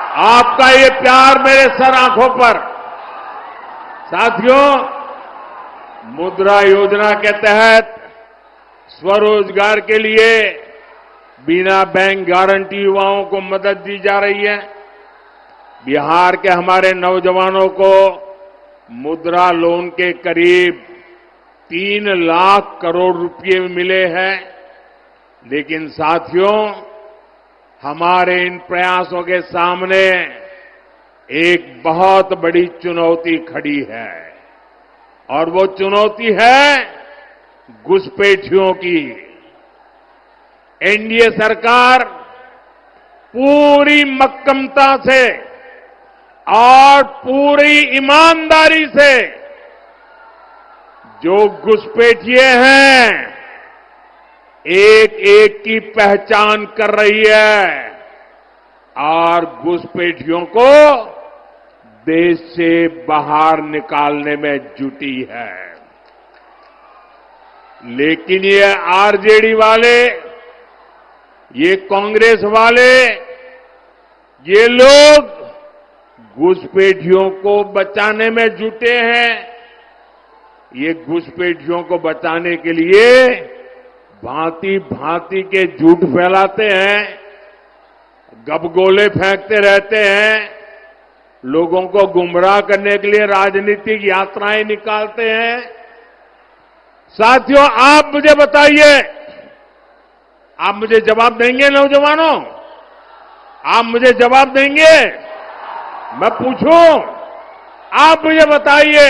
आपका ये प्यार मेरे सर आंखों पर। साथियों, मुद्रा योजना के तहत स्वरोजगार के लिए बिना बैंक गारंटी युवाओं को मदद दी जा रही है। बिहार के हमारे नौजवानों को मुद्रा लोन के करीब 3 लाख करोड़ रुपए मिले हैं। लेकिन साथियों, हमारे इन प्रयासों के सामने एक बहुत बड़ी चुनौती खड़ी है और वो चुनौती है घुसपैठियों की। एनडीए सरकार पूरी मक्कमता से और पूरी ईमानदारी से जो घुसपैठिए हैं एक एक की पहचान कर रही है और घुसपैठियों को देश से बाहर निकालने में जुटी है। लेकिन ये आरजेडी वाले, ये कांग्रेस वाले, ये लोग घुसपैठियों को बचाने में जुटे हैं। ये घुसपैठियों को बचाने के लिए भांति भांति के झूठ फैलाते हैं, गबगोले फेंकते रहते हैं, लोगों को गुमराह करने के लिए राजनीतिक यात्राएं निकालते हैं। साथियों, आप मुझे बताइए, आप मुझे जवाब देंगे नौजवानों? आप मुझे जवाब देंगे? मैं पूछूं, आप मुझे बताइए,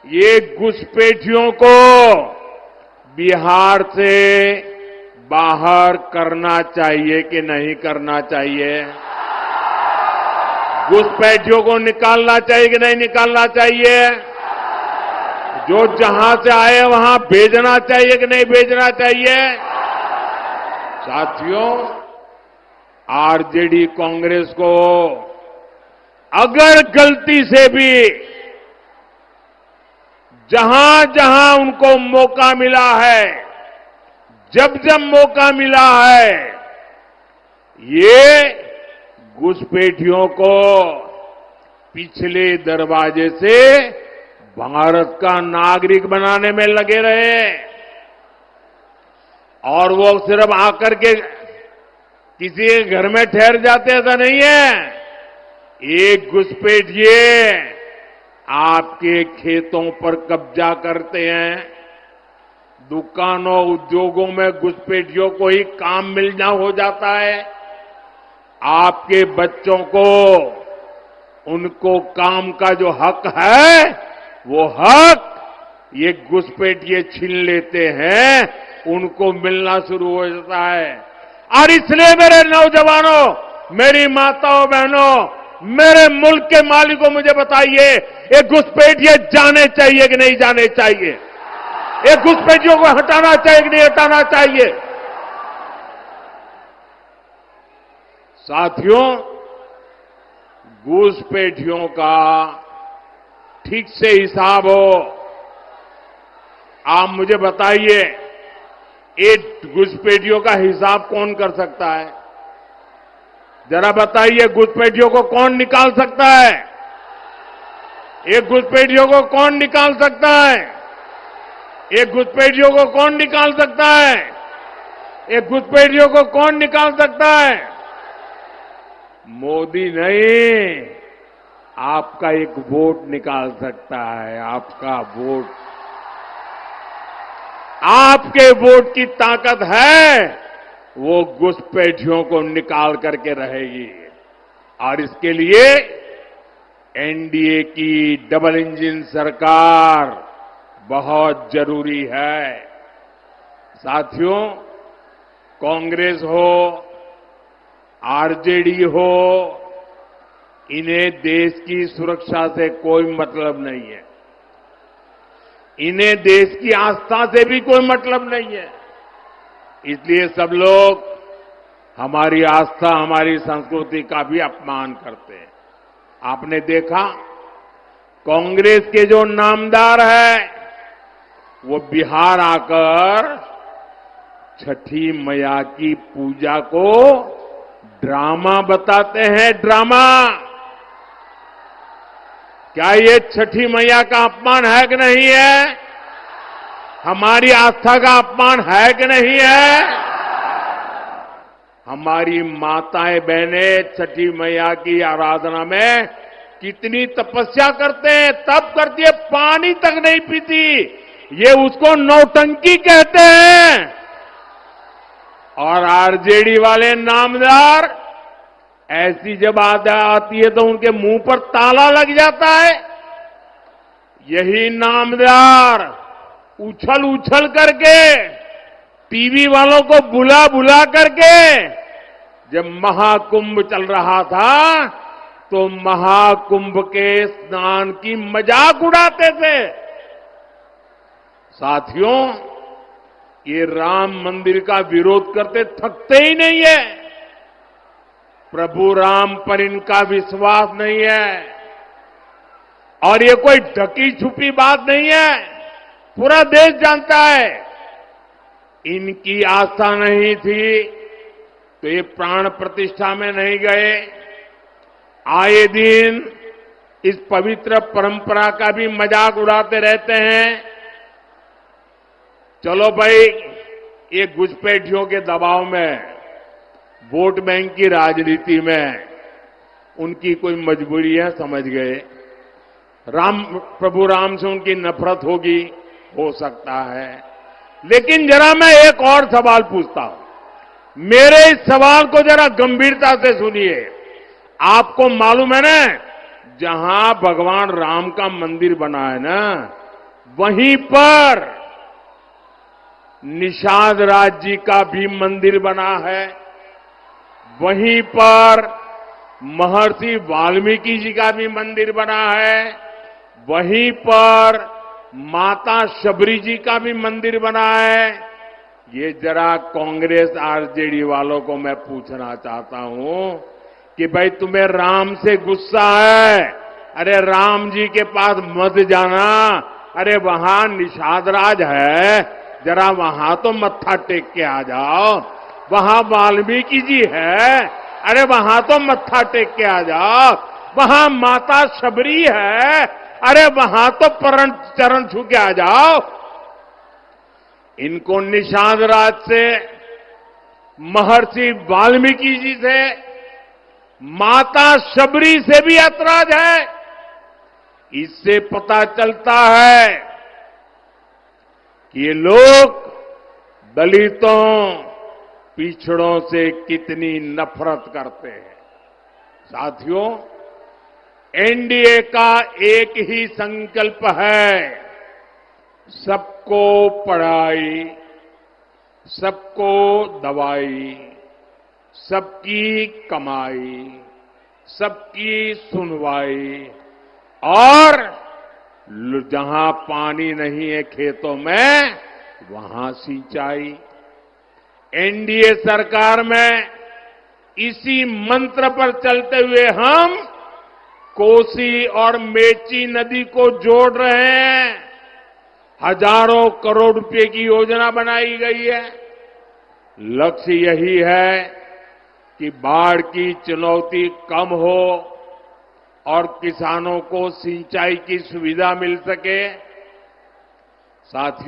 ये घुसपैठियों को बिहार से बाहर करना चाहिए कि नहीं करना चाहिए? घुसपैठियों को निकालना चाहिए कि नहीं निकालना चाहिए? जो जहां से आए वहां भेजना चाहिए कि नहीं भेजना चाहिए? साथियों, आरजेडी कांग्रेस को अगर गलती से भी जहां जहां उनको मौका मिला है, जब जब मौका मिला है, ये घुसपैठियों को पिछले दरवाजे से भारत का नागरिक बनाने में लगे रहे। और वो सिर्फ आकर के किसी के घर में ठहर जाते, ऐसा नहीं है। एक घुसपैठिए आपके खेतों पर कब्जा करते हैं। दुकानों, उद्योगों में घुसपैठियों को ही काम मिलना हो जाता है। आपके बच्चों को उनको काम का जो हक है, वो हक ये घुसपैठिए छीन लेते हैं, उनको मिलना शुरू हो जाता है। और इसलिए मेरे नौजवानों, मेरी माताओं बहनों, मेरे मुल्क के मालिकों, मुझे बताइए, ये घुसपैठिए जाने चाहिए कि नहीं जाने चाहिए? ये घुसपैठियों को हटाना चाहिए कि नहीं हटाना चाहिए? साथियों, घुसपैठियों का ठीक से हिसाब हो। आप मुझे बताइए, ये घुसपैठियों का हिसाब कौन कर सकता है? जरा बताइए, घुसपैठियों को कौन निकाल सकता है? ये घुसपैठियों को कौन निकाल सकता है? ये घुसपैठियों को कौन निकाल सकता है? ये घुसपैठियों को कौन निकाल सकता है? मोदी नहीं, आपका एक वोट निकाल सकता है। आपका वोट, आपके वोट की ताकत है, वो घुसपैठियों को निकाल करके रहेगी। और इसके लिए एनडीए की डबल इंजन सरकार बहुत जरूरी है। साथियों, कांग्रेस हो, आरजेडी हो, इन्हें देश की सुरक्षा से कोई मतलब नहीं है। इन्हें देश की आस्था से भी कोई मतलब नहीं है। इसलिए सब लोग हमारी आस्था, हमारी संस्कृति का भी अपमान करते हैं। आपने देखा, कांग्रेस के जो नामदार है, वो बिहार आकर छठी मैया की पूजा को ड्रामा बताते हैं, ड्रामा। क्या ये छठी मैया का अपमान है कि नहीं है? हमारी आस्था का अपमान है कि नहीं है? हमारी माताएं बहनें छठी मैया की आराधना में कितनी तपस्या करते हैं, तब करती है, पानी तक नहीं पीती। ये उसको नौटंकी कहते हैं। और आरजेडी वाले नामदार, ऐसी जब आती है तो उनके मुंह पर ताला लग जाता है। यही नामदार उछल उछल करके, टीवी वालों को बुला बुला करके, जब महाकुंभ चल रहा था तो महाकुंभ के स्नान की मजाक उड़ाते थे। साथियों, ये राम मंदिर का विरोध करते थकते ही नहीं है। प्रभु राम पर इनका विश्वास नहीं है और ये कोई ढकी छुपी बात नहीं है, पूरा देश जानता है। इनकी आस्था नहीं थी तो ये प्राण प्रतिष्ठा में नहीं गए। आए दिन इस पवित्र परंपरा का भी मजाक उड़ाते रहते हैं। चलो भाई, ये घुसपैठियों के दबाव में, वोट बैंक की राजनीति में उनकी कोई मजबूरी है, समझ गए। प्रभु राम से उनकी नफरत होगी, हो सकता है। लेकिन जरा मैं एक और सवाल पूछता हूं। मेरे इस सवाल को जरा गंभीरता से सुनिए। आपको मालूम है ना, जहां भगवान राम का मंदिर बना है ना, वहीं पर निषाद राज जी का भी मंदिर बना है। वहीं पर महर्षि वाल्मीकि जी का भी मंदिर बना है। वहीं पर माता शबरी जी का भी मंदिर बना है। ये जरा कांग्रेस आरजेडी वालों को मैं पूछना चाहता हूं कि भाई, तुम्हें राम से गुस्सा है? अरे राम जी के पास मत जाना। अरे वहां निषाद राज है, जरा वहां तो मत्था टेक के आ जाओ। वहां वाल्मीकि जी है, अरे वहां तो मत्था टेक के आ जाओ। वहां माता शबरी है, अरे वहां तो चरण छू के आ जाओ। इनको निषाद राज से, महर्षि वाल्मीकि जी से, माता शबरी से भी ऐतराज है। इससे पता चलता है कि ये लोग दलितों, पिछड़ों से कितनी नफरत करते हैं। साथियों, एनडीए का एक ही संकल्प है, सबको पढ़ाई, सबको दवाई, सबकी कमाई, सबकी सुनवाई, और जहां पानी नहीं है खेतों में, वहां सिंचाई। एनडीए सरकार में इसी मंत्र पर चलते हुए हम कोसी और मेची नदी को जोड़ रहे हैं। हजारों करोड़ रुपए की योजना बनाई गई है। लक्ष्य यही है कि बाढ़ की चुनौती कम हो और किसानों को सिंचाई की सुविधा मिल सके। साथियों,